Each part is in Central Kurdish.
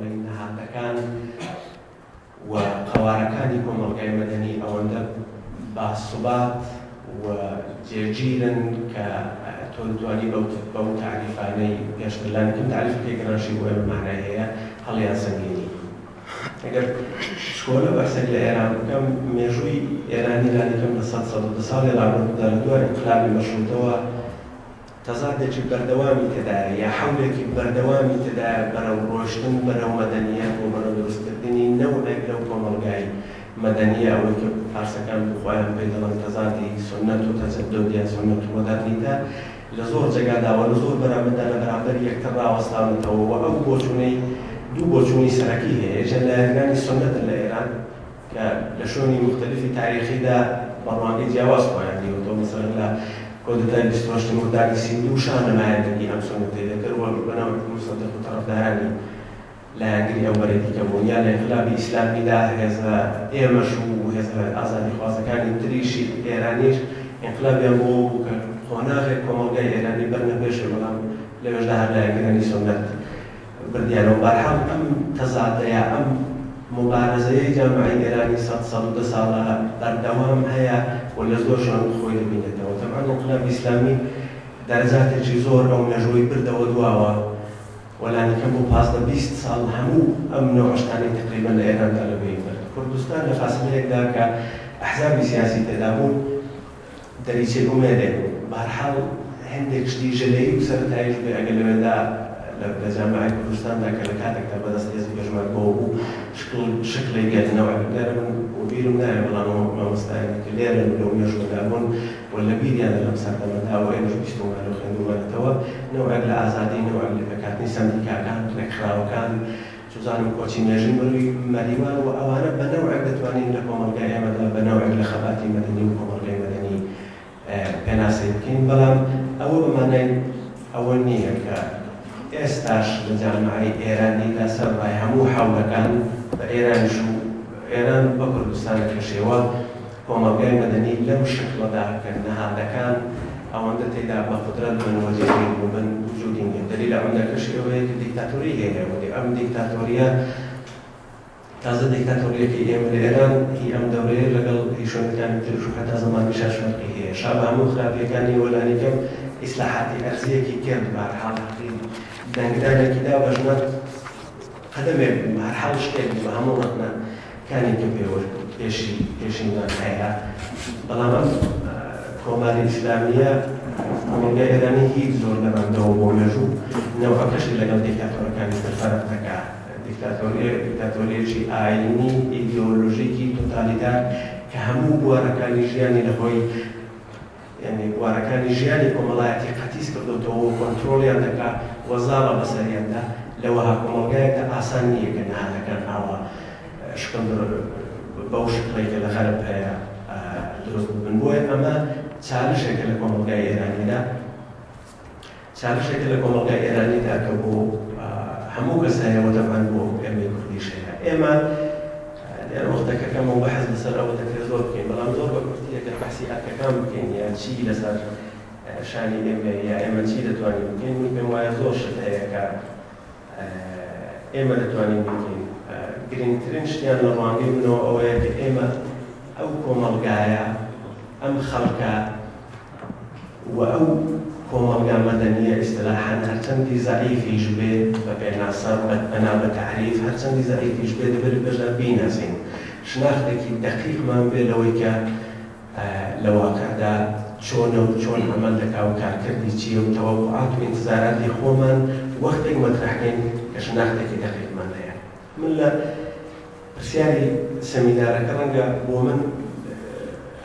بڵێن نەهاتەکان و قەوارەکانی کۆمەڵگای مەدەنی ئەوەندە باسوبات و جێگیرن کە تۆ دەتوانی بەو تعریفانەی گەشتلانکن تعریفەکەی گەڕاشی بۆ ئێمە معنای هەیە هەڵیان سەنگینی. ئەگەر شکۆلە بەسەر لە ئێران بکەم مێژووی ئێرانی لانیکەم لە 100 ساڵی ڕابردوودا لە دوای ئینقلابی مەشروطەوە تەزادێکی بەردەوامی تێدایە یا حەولێکی بەردەوامی تێدایە بەرەو ڕۆشتن بەرەو مەدەنیەت و بەرەو دروستکردنی نەوەک لەو کۆمەڵگای مەدەنیە ئەوەی کە فارسەکان بخۆیان پێی دەڵێن تەزادی سنەت و تەجەدد یا سنەت و مۆدەرنیتە لە زۆر جێگاداوە لە زۆر بەرامبەردا لە بەرامبەر یەکتر ڕاوەستاونەتەوە و ئەو بۆچوونەی دوو بۆچوونی سەرەکی هەیە. یەکێ لە لایەنەکانی سنەت لە ئێران کە لە شوێنی مختلفی تاریخیدا بەڕوانگەی جیاواز خۆیان دیوەتەوە مەسەڵەن لە کۆدەتای 28 مردادی سیندی و شان نمایەندگی ئەم سنەتەی دەکرد و بەناو مصدق و تەرەفدارانی لایەنگری ئەو بەرەدی کە بوون یا لە ئینقلابی ئیسلامیدا هێزە ئێمەش و هێزە ئازادی خوازەکانی تریشی ئێرانیش ئینقلابیان بۆ بوو کە خۆناغێک کۆمەڵگای ئێرانی بەرنەپێشێ بەڵام لەوێشدا هەر لایەنگرانی سنەت بردیانەوە. بەرحەڵ ئەم تەزادەیە ئەم مبارزەیەی جامعەی ئێرانی 100 ساڵە بەردەوام هەیە و لە زۆر شوێن خۆی دەبینێتەوە. تەمان ئینقلابی ئیسلامی دەرەجاتێکی زۆر ئەو مێژووی بردەوە دواوە وەلانیکەم بۆ 15-20 ساڵ هەموو ئەم نەوەشتانی تقریبەن لە ئێراندا لەبەری برد. کوردستان لە فاسلەیەکدا کە ئەحزابی سیاسی تێدا بوون دەریچەی ئومێدێ بەرحەڵ هەندێک شتی ژەلەیی و سەرەتاییش بێ ئەگەر لەوێدا لە جامعەی کوردستاندا کە لە کاتێکدا بەدەست هێزی پێشمەرگەوە بوو شکڵی بێتنەوە لێرە من بیرم نایە بەڵام مامۆستایانی کە لێرە لەو مێژووەدا بوون و لە بیریان لەم سەردەمەدا و ئێمەش بیستومان و خوێندومانەتەوە نەوەک لە ئازادی نەوەک لە پێکهاتنی سەندیکاکان لێکخراوەکان سوزانم کۆچی مێژووی مروی مەریوان و ئەوانە بەنەوەک دەتوانین لە کۆمەڵگای ئێمەدا بەنەوەک لە خەباتی مەدەنی و کۆمەڵگای مەدەنی پێناسی بکەین. بەڵام ئەوە بەمانای ئەوە نییە کە ئێستاش لە جامعەی ئێرانی لەسەر ڕای هەموو حەولەکان بە ئێرانیش و ئێران بە کوردستانە کەشێوە کۆمەڵگای مەدەنی لەم شکڵەدا کە نەهادەکان ئەوەندە تێدا بە قودرەت بنوەجێگیر و بن وجودی نیە. دەلیل ئەوەندە کەشێوەیە کە دیکتاتۆری هەیە و ئەم دیکتاتۆریە تازە دیکتاتۆریەکەی ئێمە لە ئێران هی ئەم دەورەیە لەگەڵ شوێنەکانی ترش و حتا زەمانی شاشمەرگی هەیە. شا بە هەموو خراپیەکانی وەلانیکەم ئیسلاحاتی ئەرزیەکی کرد بەرحەڵ دەنگدانێکی دا بەژنەت قەدەمێک هەرحاڵ شتێک بە هەموو ڕەتنەکانی کە پێشینیان هەیە. بەڵام ئەم کۆماری ئیسلامیە کۆمەڵگای ئێرانی هیچ زۆر لەبەندەوە بۆ مێژوو نەوەکەشی لەگەڵ دیکتاتۆرەکانی تر فەرق دەکا. دیکتاتۆریەکی ئاینی ئیدئۆلۆژیکی تۆتالیتار کە هەموو بوارەکانی ژیانی لە خۆی یعنی بوارەکانی ژیانی کۆمەڵایەتی قەتیس کردوتەوە و کۆنترۆڵیان دەکا وەزاڵە بەسەریاندا لەوەها کۆمەڵگایەکە ئاسان نییە کە نەهادەکان ئاوا شکل بەو شکڵێکە لە غەرب هەیە دروست ببن. بۆیە ئەمە چالشێکە لە کۆمەڵگای ئێرانیدا چالشێکە لە کۆمەڵگای ئێرانیدا کە بۆ هەموو کەس هەیە و دەبان بۆ ئێمەی کوردیش هەیە. ئێمە وەختەکەکەم و بەحەز لەسەر ئەوە دەکرێت زۆر بکەین بەڵام زۆر بە کورتی ئەگەر بەحسی ئەرکەکان بکەین یا چی لەسەر شانی ئێمە یا ئێمە چی دەتوانین بکەین من پێم وایە زۆر شت هەیە کە ئێمە دەتوانین بکەین. گرنگترین شتیان لە ڕوانگەی بنەوە ئەوەیە کە ئێمە ئەو کۆمەڵگایە ئەم خەڵکە و ئەو کۆمەڵگا مەدەنیە ئیستلاحان هەرچەندی زەعیفیش بێ بە پێناسە بەنا بە تەعریف هەرچەندی زەعیفیش بێ دەبێت بەشدا بیناسین شناختێکی دەقیقمان بێ لەوەی کە لە واقعدا چۆنە و چۆن عەمەل دەکا و کارکردی چییە و تەوەقعات و ئینتزاراتی خۆمان وەختێک مەترەحکەین کە شناختێکی دەقیقمان هەیە. من لە پرسیاری سەمینارەکە ڕەنگە بۆ من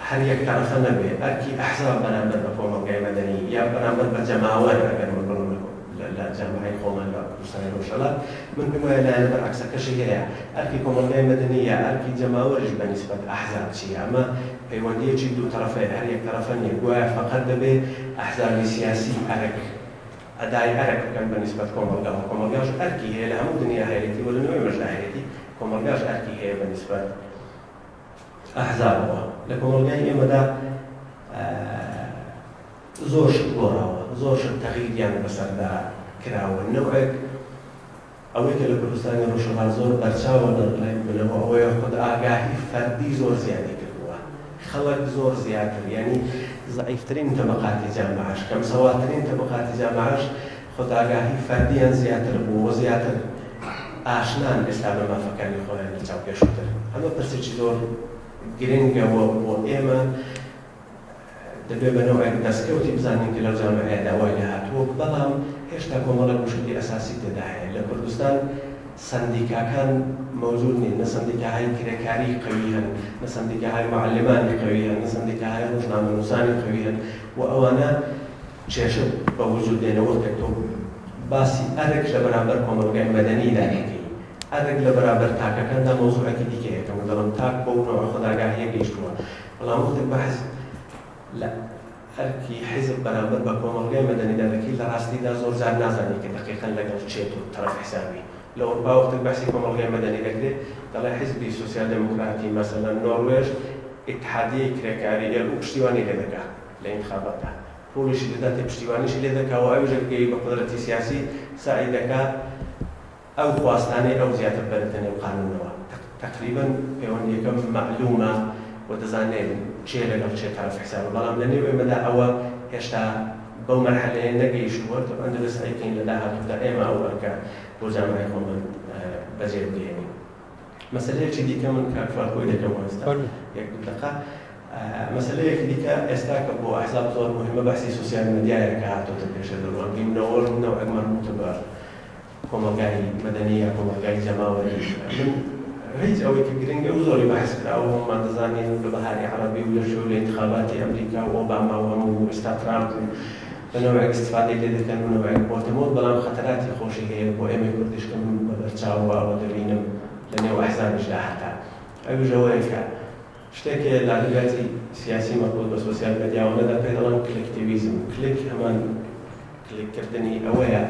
هەر یەک تەرەفە نەبێ ئەرکی ئەحزاب بەرامبەر بە کۆمەڵگای مەدەنی یا بەرامبەر بە جەماوەر ئەگەر من بڵێم لە جەماعەی خۆمان لە کوردستانی ڕۆژهەڵات من پێم وایە لایەنە بەرعەکسەکەشی هەیە ئەرکی کۆمەڵگای مەدەنی یا ئەرکی جەماوەریش بەنسبەت ئەحزاب چییە. ئەمە پەیوەندیەکی دوو تەرەفەیە هەر یەک تەرەفە نییە. گوایە فەقەت دەبێ ئەحزابی سیاسی ئەرک ئەدای ئەرک بکەن بەنسبەت کۆمەڵگاوە. کۆمەڵگاش ئەرکی هەیە لە هەموو دنیا هەیەتی و لە نوێی مەژدا هەیەتی کۆمەڵگاش ئەرکی هەیە بەنسبەت ئەحزابەوە. لە کۆمەڵگای ئێمەدا زۆر شت گۆڕاوە زۆر شت تەغییریان بەسەردا کراوە. نەوەک ئەوەی کە لە کوردستانی ڕۆژهەڵات زۆر بەرچاوە لەڵای بنەوە ئەوەیە خود ئاگاهی فەردی زۆر زیادی کردووە خەڵک زۆر زیاتر یعنی ضعیفترین تەبەقاتی جامعەش کەم سەواترین تەبەقاتی جامعەش خود ئاگاهی فەردیان زیاتر بوو زیاتر ئاشنان ئێستا بە مافەکانی خۆیان لە چاوپێشتر ئەمە پرسێکی زۆر گرنگەوە بۆ ئێمە دەبێت بەنەوەیەک دەستکەوتی بزانین کە لەو جامعەیەدا وای لە هاتووە بەڵام هێشتا کۆمەڵێک مشکلی ئەساسی تێدا هەیە لە کوردستان سندیکاکان موجود نین نە سندیکاهای کرێکاری قوی هەن نە سندیکاهای معلمانی قوی هەن نە سندیکاهای ڕۆژنامەنووسانی قوی هەن و ئەوانە کێشە بە وجود دێنەوە کە تۆ باسی ئەرێک لە بەرامبەر کۆمەڵگەی مەدەنیدا دەکەی ئەرێک لە بەرامبەر تاکەکاندا مۆزوعێکی دیکەیە کە دەڵم تاک بۆ نەوە خوداگاهیە گەیشتووە بەڵام وەختێک بەحث لە ئەرکی حیزب بەرامبەر بە کۆمەڵگەی مەدەنیدا دەکەی لە ڕاستیدا زۆر جار نازانی کە دەقیقەن لەگەڵ چێت و تەرەف حسابی لە ئەوروپا وەختێک باسی کۆمەڵگەی مەدەنی دەکرێت دەڵێ حیزبی سوسیال دموکراتی مەسەلەن نۆروێژ ئیتحادیەی کرێکاری لێ و پشتیوانی لێ دەکات لە ئینتخاباتدا پوڵیشی دەدات پشتیوانیشی لێ دەکات و ئەویش گەی بە قدرەتی سیاسی سعی دەکات ئەو خواستانەی ئەو زیاتر بەرەتە نێو قانونەوە تقریبا پەیوەندی یەکەم معلومە و دەزانێت چێ لەگەڵ چێ تەرەف حسابە بەڵام لە نێو ئێمەدا ئەوە هێشتا بەو مەرحەلەیە نەگەیشتووە ئەوەن دەبێت ئەیکەین لە داهاتوودا ئێمە ئەو ئەرکە بۆ جامعەی خۆمان بەجێ بگەێنین مەسەلەیەکی دیکە من کاکفار خۆی دەکەم ئێستا یەک دوو دقە مەسەلەیەکی دیکە ئێستا کە بۆ ئەحزاب زۆر مهمە بەحسی سوسیال مێدیایە کە هاتوۆتە پێشە دەڕوانگەی نەوەک مەربوطە بە کۆمەلگای مەدەنی یا کۆمەلگای جەماوەری من هیچ ئەوەی کە گرنگە و زۆری بەحث کراوە هەمومان دەزانین لە بەهاری عەرەبی و لە ژێر لە ئینتخاباتی ئەمریکا و ئۆباما و هەموو ئێستا ترامپ بەنەوەیەک استفادەی لێ دەکەن و نەوەیەک بۆتەمەوە بەڵام خەتەراتی خۆشی هەیە بۆ ئێمەی کوردیشکە من بەبەرچاوە ئەوە دەبینم لە نێو ئەحزابیشدا هەتا ئەویش ئەوەیە کە شتێکێ لالیگاتی سیاسی مەقبول بە سۆسیال مێدیاوەدا پێ دەڵێن کلکتیڤیزم کلیک هەمان کلیککردنی ئەوەیە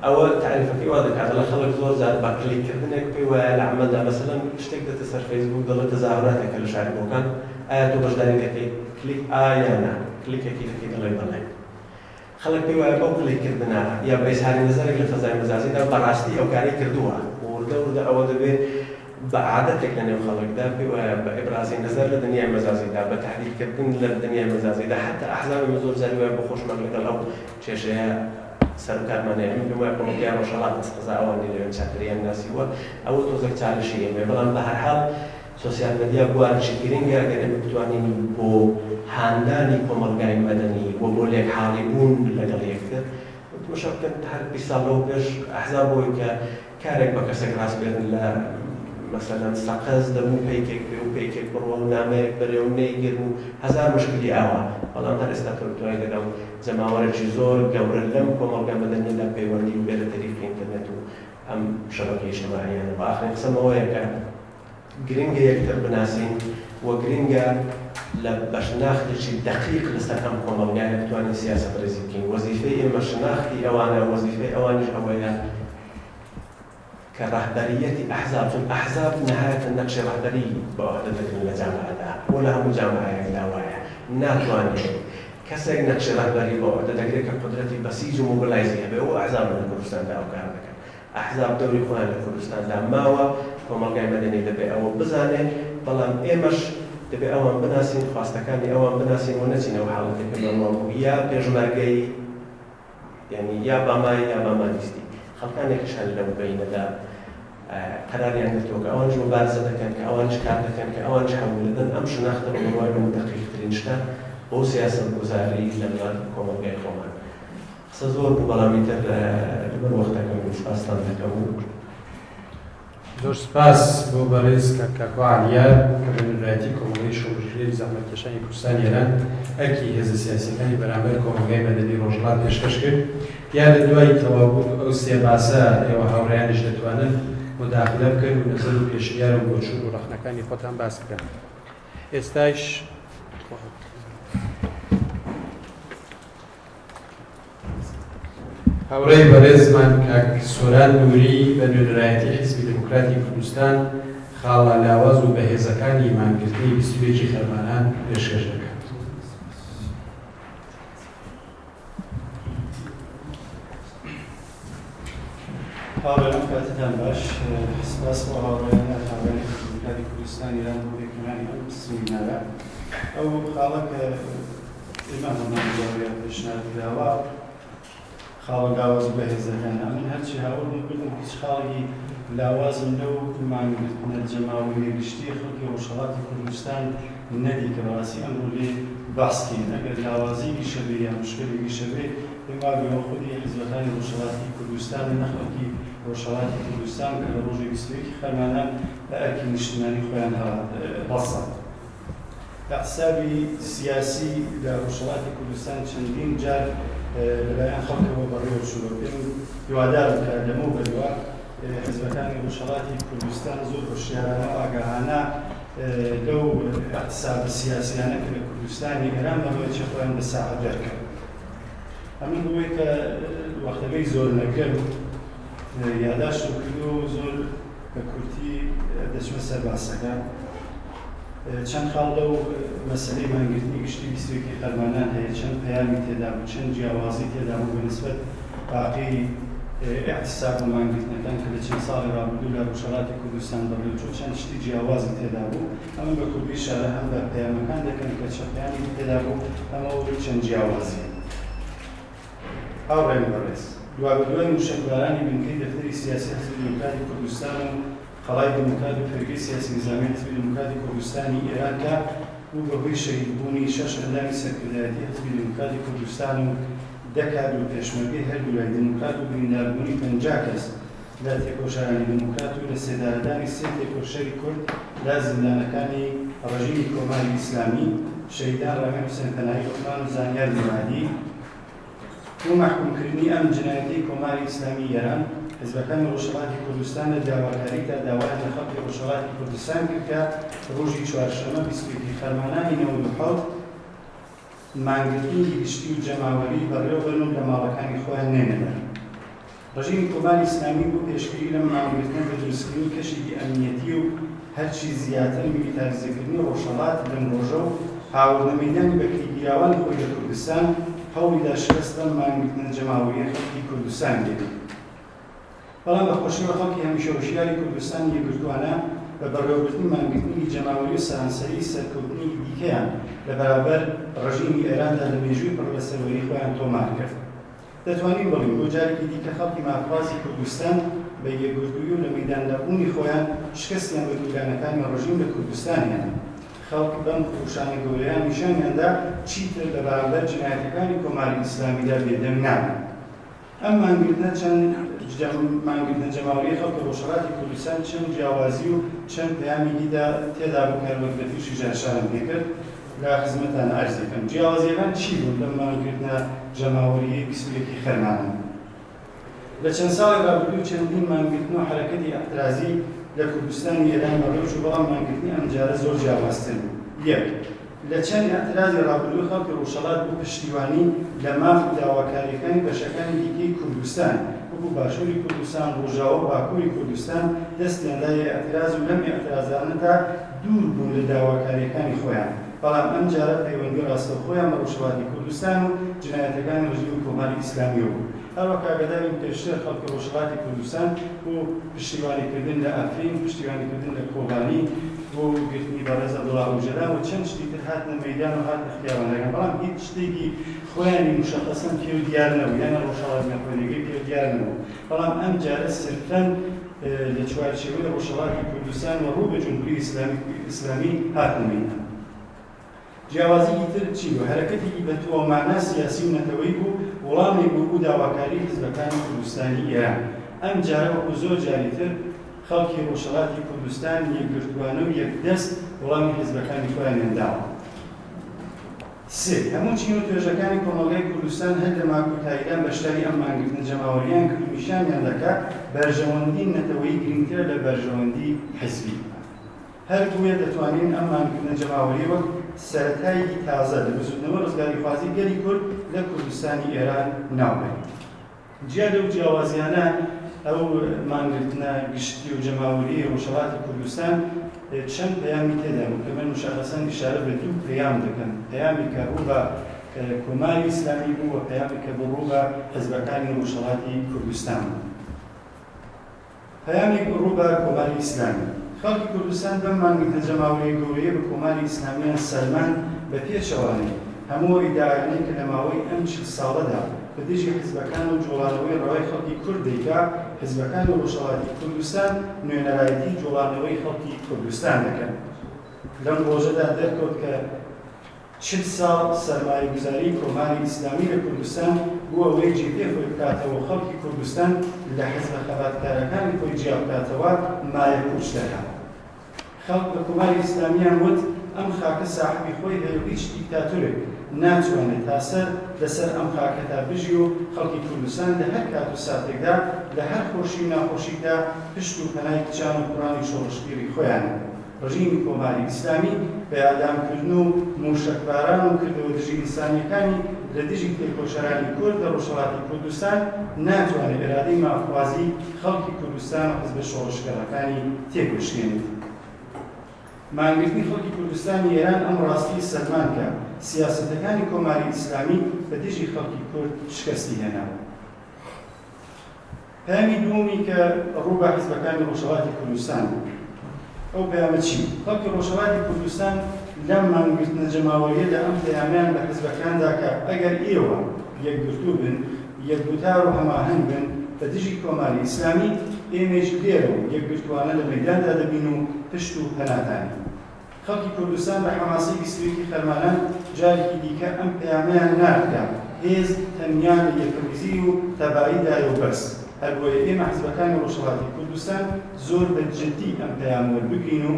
ئەوە تعریفەکەی وا دەکات لە خەڵک زۆر زیاد با کلیککردنێک پێی وایە لە عەمەلدا مەسەلەن شتێک دەتە سەر فەیسبوک دەڵێت تەزاهوراتێکە لە شارەکان ئایا تۆ بەشداری دەکەی کلیک ئایا نا کلیکێکی دەکەی دەڵێ بەڵێ خەڵک پێی وایە بەو کلیککردنە یا بە ئیزهاری نەزەرێک لە فەزای مەجازیدا بەڕاستی ئەو کارەی کردووە وردە وردە ئەوە دەبێت بە عادەتێک لە نێو خەڵکدا پێی وایە بە ئیبرازی نەزەر لە دنیای مەجازیدا بە تحلیلکردن لە دنیای مەجازیدا حتا ئەحزابی زۆر جاری وایە بۆ خۆشمان لەگەڵ ئەو کێشەیە سەرکارمانەیە من دوای کۆمەلگای ڕۆژهەڵات دەستخزا ئەوانی لەوێن چاکریان ناسیوە ئەوە تۆزێک چالشی ئێمە بەڵام بە هەر حاڵ سۆسیال مێدیا بوارێکی گرنگە ئەگەر ئێمە بتوانین بۆ هاندانی کۆمەلگای مەدەنی و بۆ لێکحاڵی بوون لەگەڵ یەکتر تماشا بکەن هەر 20 ساڵ لەو پێش ئەحزاب بۆی کە کارێک بە کەسێک ڕاست بێنن لە مەسەلەن سەقەز دەبوو پەیکێک بێ و پەیکێک بڕوە و نامەیەک بەرێ و نەیگرن و هەزار مشکلی ئاوە بەڵام هەر ئێستا تۆ بتوانیت لەگەڵ جەماوەرێکی زۆر گەورە لەم کۆمەلگا مەدەنیدا پەیوەندی و بێتە تەریقی ئینتەرنێت و ئەم شەبەکەی اجتیماعیانە بە ئاخرین قسەم ئەوەیە کە گرنگە یەکتر بناسین و گرنگە لە بەشناختێکی دەقیق لەسەر ئەم کۆمەلگایە بتوانین سیاسەت ڕێزی بکەین وەزیفەی ئێمە شناختی ئەوانە وەزیفەی ئەوانیش ئەوەیە كرهبرية أحزاب أحزاب نهاية النقش رهبري بوحدة الجامعة ولا هم جامعة دوايا ناتواني كسر نقش رهبري بوحدة ذلك قدرتي بسيج وموبلايزية بهو أحزاب من كردستان دا وكهذا أحزاب دوري خوان لكردستان دا ما هو كمالجاي مدني دبي أو بزانه بلام إيمش دبي أوان بناسين خواستكاني أوان بناسين ونسين أو حالتك بالموضوع يا بيجمرجي يعني يا باما ديستي خلقانێک شان لەو بینەدا قەراریان گرتووە کە ئەوانش مبارزە دەکەن کە ئەوانش کار دەکەن کە ئەوانش هەوڵ دەدەن ئەم شناختە بڕوای بە دەقیقترین شتە بۆ سیاسەتگوزاری لەگەڵ کۆمەلگای خۆمان قسە زۆر بوو بەڵامی تر لەبەر وەختەکەم سپاستان دەکەم و زۆر سپاس بۆ بەڕێز کاکۆ عەلیە کە بە نوێنەرایەتی کۆمەڵگەی شۆڕژێری زەحمەتکێشانی کوردستان ئێران ئەرکی هێزە سیاسیەکانی بەرامبەر کۆمەلگای مەدەنی ڕۆژهەڵات پێشکەش کرد یا لە دوای تەواوبوون ئەو سێ باسە ئێوە هاوڕێیانیش دەتوانن مداخلە بکەن و نەزەر و پێشبیار و بۆچوون و ڕەخنەکانی خۆتان باس بکەن. ئێستاش هاوڕێی بەڕێزمان کاک سۆران نووری بە نوێنەرایەتی حیزبی دموکراتی کوردستان خاڵە لاواز و بەهێزەکانی مانگرتنی 21 خەرمانان پێشکەش دەکات. هاوڕێیان کاتتان باش سپاس بۆ هاوڕێیان هاوڕێی حکوومەتی کوردستان ئێران بۆ پێکهێنانی ئەم سمینارە ئەو خاڵە کە ئێمە هەمانجاریان پێشنهادکراوە خاڵە لاواز و بەهێزەکانە من هەرچی هاوڕێم کردم هیچ خاڵێکی لاوازم لەو مانگرتنە جەماوەری گشتی خەڵکی ڕۆژهەڵاتی کوردستان نەدی کە ڕاستی ئەمڕۆ لێ باسکەین ئەگەر لاوازیی شەبێ یا مشکلێکی شەبێ پێم وابێ خودی حیزبەکانی ڕۆژهەڵاتی کوردستان نەخەڵکی ڕۆژهەڵاتی کوردستان کە لە ڕۆژی 21 خەرمانە بە ئەرکی نیشتیمانی خۆیان بەسە. حسابی سیاسی لە ڕۆژهەڵاتی کوردستان چەندین جار لەلایەن خەڵکەوە بەڕێوە چووە. پێم هیوادارم کە لەمە بەریوە حیزبەکانی ڕۆژهەڵاتی کوردستان زۆر هۆشیارانە و ئاگاهانە لەو حسابە سیاسیانە کە لە کوردستانی ئێران بەڕێوەی خۆیان بە ساحە دەرکەن. ئەمن بۆی کە وەختەکەی زۆر نەکرد یاداشتم کردو زۆر بە کورتی دەچمە سەر باسەکە. چەند خاڵ لەو مەسەلەی مانگرتنی گشتی 21 خەرمانان هەیە، چەند پەیامی تێدا بوو، چەند جیاوازی تێدا بوو بەنسبەت باقی اعتصاب و مانگرتنەکان کە لە چەند ساڵی ڕابردوو لە ڕۆژهەڵاتی کوردستان بەڕێوەچوو چەند شتی جیاوازی تێدا بوو. ئەمە بە کوردی شارە هەم بە پەیامەکان دەکەن کە چەند پەیامی تێدا بوو ئەمە چەند جیاوازی. هاوڕێم بەڕێز، دوابەدوای موشەکبارانی بنکەی دەفتەری سیاسی حزبی دموکراتی کوردستان و قەڵای دموکرات و فێرگەی سیاسی نظامی حزبی دموکراتی کوردستانی ئێران کە بوو بەهۆی شەهیدبوونی 6 ئەندامی سەرکردایەتی حزبی دموکراتی کوردستان و 10 کادر و پێشمەرگەی هەردوو لای دموکرات و برینداربوونی 50 کەس لە تێکۆشارانی دموکرات و لە سێدارەدانی 3 تێکۆشەری کورد لە زیندانەکانی ڕژیمی کۆماری ئیسلامی شەهیدان ڕامین حوسێن پەناهی عوسمان و زانیار میرادی و محکومکردنی ئەم جنایەتی کۆماری ئیسلامی ئێران حیزبەکانی ڕۆژهەڵاتی کوردستان لە داواکاریدا داوایان لە خەڵکی ڕۆژهەڵاتی کوردستان کرد کە ڕۆژی چوارشەمە 21 خەرمانانی 97 مانگرتنی گشتی و جەماوەری بەڕێوەبرن و لە ماڵەکانی خۆیان نێنەدەن. ڕژیمی کۆماری ئیسلامی بۆ پێشگیری لەم مانگرتنە بە دروستکردنی کەشێکی ئەمنیەتی و هەرچی زیاتر میلیتاریزەکردنی ڕۆژهەڵات لەم ڕۆژە و هاوردەمەیدانی بەکریگیراوان خۆی لە کوردستان هەوڵیدا شکست بەم مانگرتنە جەماوەریە خەڵکی کوردستان دێت. بەڵام بەخۆشیەوە خەڵکی هەمیشە هۆشیاری کوردستان یەکگرتووانە بە بەڕێوەبردنی مانگرتنی جەماوەری و سەرانسەری سەرکەوتنی دیکەیان لە بەرابەر ڕژیمی ئێراندا لە مێژووی پڕبەسەروەری خۆیان تۆمار کرد. دەتوانین بڵین بۆ جارێکی دیکە خەڵکی مافوازی کوردستان بە یەکگرتووی و لە مەیدانلەبوونی خۆیان شکستیان بە دوورگانەکانی ڕژیم لە کوردستانیان. خەڵک بەم خۆشانە گەورەیان نیشانیاندا چیتر لە بەرامبەر جنایەتەکانی کۆماری ئیسلامیدا بێدەنگ نابن. ئەم مانگرتنە چەند مانگرتنە جەماوەریە خەڵکی ڕۆژهەڵاتی کوردستان چەند جیاوازی و چەند پەیامێکیدا تێدا بوو کە وەک تووشی ژارشارم پێکرد لە خزمەتان عەرز دەکەم. جیاوازیەکان چی بوون لەم مانگرتنە جەماوەریە 21 خەرمانە؟ لە چەند ساڵی ڕابردوو چەندین مانگرتن و حەرەکەتی ئەحترازی لە کوردستانی ئێران بەڕێوەچوو بەڵام مانگرتنی ئەم جارە زۆر جیاوازتر بوو. یەک لە چەند ئەحترازی ڕابردووی خەڵکی ڕۆژهەڵات بوو پشتیوانی لە ماف و داواکاریەکانی بەشەکانی دیکەی کوردستان وەکو باشووری کوردستان، ڕۆژاوە و باکووری کوردستان دەستیان لای ئەحتراز و لەم ئەحترازانەدا دوور بوون لە داواکاریەکانی خۆیان. بەڵام ئەم جارە پەیوەندی ڕاستەوخۆیان بە ڕۆژهەڵاتی کوردستان و جنایەتەکانی ڕژیمی کۆماری ئیسلامیەوە بوو. هەروەک ئاگادارین پێشتر خەڵکی ڕۆژهەڵاتی کوردستان بۆ پشتیوانیکردن لە ئەفرین، پشتیوانیکردن لە کۆبانی، بۆ گرتنی بەڕێز عەبدوڵڵا ئۆژەلا و چەند شتی تر هاتنە مەیدان و هاتنە خیابانەکان. بەڵام هیچ شتێکی خۆیانی مشەخەسەن پێ و دیار نەبوو، یانە ڕۆژهەڵاتی نەخۆنیەکەی پێ و دیار نەبوو. بەڵام ئەم جارە سرفەن لە چوارچێوەی ڕۆژهەڵاتی کوردستان و ڕوو بە جمهوری ئیسلامی هاتنە مەیدان. جیاوازیی تر چی بوو؟ هەرەکەتێکی بە تۆمانە سیاسی و نەتەوەیی بوو، وەڵامی بوو داواکاری حیزبەکانی کوردستانی ئێران. ئەم جارە وەکو زۆر جاری تر خەڵکی ڕۆژهەڵاتی کوردستان یەکگرتووانە و یەکدەست وەڵامی حیزبەکانی خۆیان هێنداوە. سێ هەموو چین و توێژەکانی کۆمەڵگەی کوردستان هەر لە ماکۆتاییدان بەشداری ئەم مانگرتنە جەماوەریان کرد و نیشانیان دەکات بەرژەوەندی نەتەوەیی گرنگترە لە بەرژەوەندی حیزبی. هەر بووە دەتوانین ئەم مانگرتنە جەماوەری وەک سەرەتایەکی تازە لە بزوتنەوە ڕزگاری خوازی گەلی کورد لە کوردستانی ئێران ناوبەین. جیا لەو جیاوازیانە ئەو مانگرتنە گشتی و جەماوەری ڕۆژهەڵاتی کوردستان چەند پەیامی تێدا بوو کە من مشەخەسەن ئیشارە بە دوو پەیام دەکەن. پەیامی کە ڕوو بە کۆماری ئیسلامی بوو و پەیامی کە بڕوو بە حیزبەکانی ڕۆژهەڵاتی کوردستان بوو. پەیامێک ڕوو بە کۆماری ئیسلامی. خەڵکی کوردستان بەم مانگی هەنجەماوەی گەورەیە بە کۆماری ئیسلامیان سەلمان بە پێچەوانەی هەموو ئیدعاەکانی کە لە ماوەی ئەم 40 ساڵەدا بە دژی حیزبەکان و جوڵانەوەی ڕەوای خەڵکی کورد دەیکا، حیزبەکان و ڕۆژهەڵاتی کوردستان نوێنەرایەتی جوڵانەوەی خەڵکی کوردستان دەکەن. لەم ڕۆژەدا دەرکەوت کە 40 ساڵ سەرمایەگوزاری کۆماری ئیسلامی لە کوردستان بۆ ئەوەی جێگەی خۆی بکاتەوە خەڵکی کوردستان لە حیزبە خەباتکارەکانی خۆی جیا بکاتەوە مایە کوچ دەکات. خەڵک بە کۆماری ئیسلامیان وت ئەم خاکە ساحبی خۆی هەیە و هیچ دیکتاتۆرێک ناتوانێت تاسەر لەسەر ئەم خاکەدا بژی و خەڵکی کوردستان لە هەر کات و ساتێکدا لە هەر خۆشی و ناخۆشیدا پشت و پەنای کچان و کوڕانی شۆڕشگیری خۆیان. ڕژیمی کۆماری ئیسلامی بە یادامکردن و موشەکباران و کردەوە دژی ئینسانیەکانی لە دژی تێکۆشەرانی کورد لە ڕۆژهەڵاتی کوردستان ناتوانێت ئێرادەی مافوازی خەڵکی کوردستان و حیزبە شۆڕشگەڕەکانی تێکۆشێنێت. مانگرتنی خەڵکی کوردستانی ئێران ئەم ڕاستی سەلمان کە سیاسەتەکانی کۆماری ئیسلامی بە دژی خەڵکی کورد شکستی هێناوە. پەیامی دووەمی کە ڕوو بە حیزبەکانی ڕۆژهەڵاتی کوردستان ئەو پەیامە چی؟ خەڵکی ڕۆژهەڵاتی کوردستان لەم مانگرتنە جەماوەریە لە ئەم پەیامیان لە حیزبەکاندا کە ئەگەر ئێوە یەکگرتوو بن، یەکگوتار و هەماهەنگ بن بە دژی کۆماری ئیسلامی، ئێمەش لێرە و یەکگرتوانە لە مەیداندا دەبین و پشت و پەناتانی. خەڵکی کوردستان بە حەماسی 22 خەرمانان جارێکی دیکە ئەم پەیامیان ناردکات هێز تەنیا لە یەکەویزی و تەباییدایە و بەس. هەر بۆیە ئێمە حیزبەکانی ڕۆژهەڵاتی کوردستان زۆر بە جددی ئەم پەیام وەربگرین و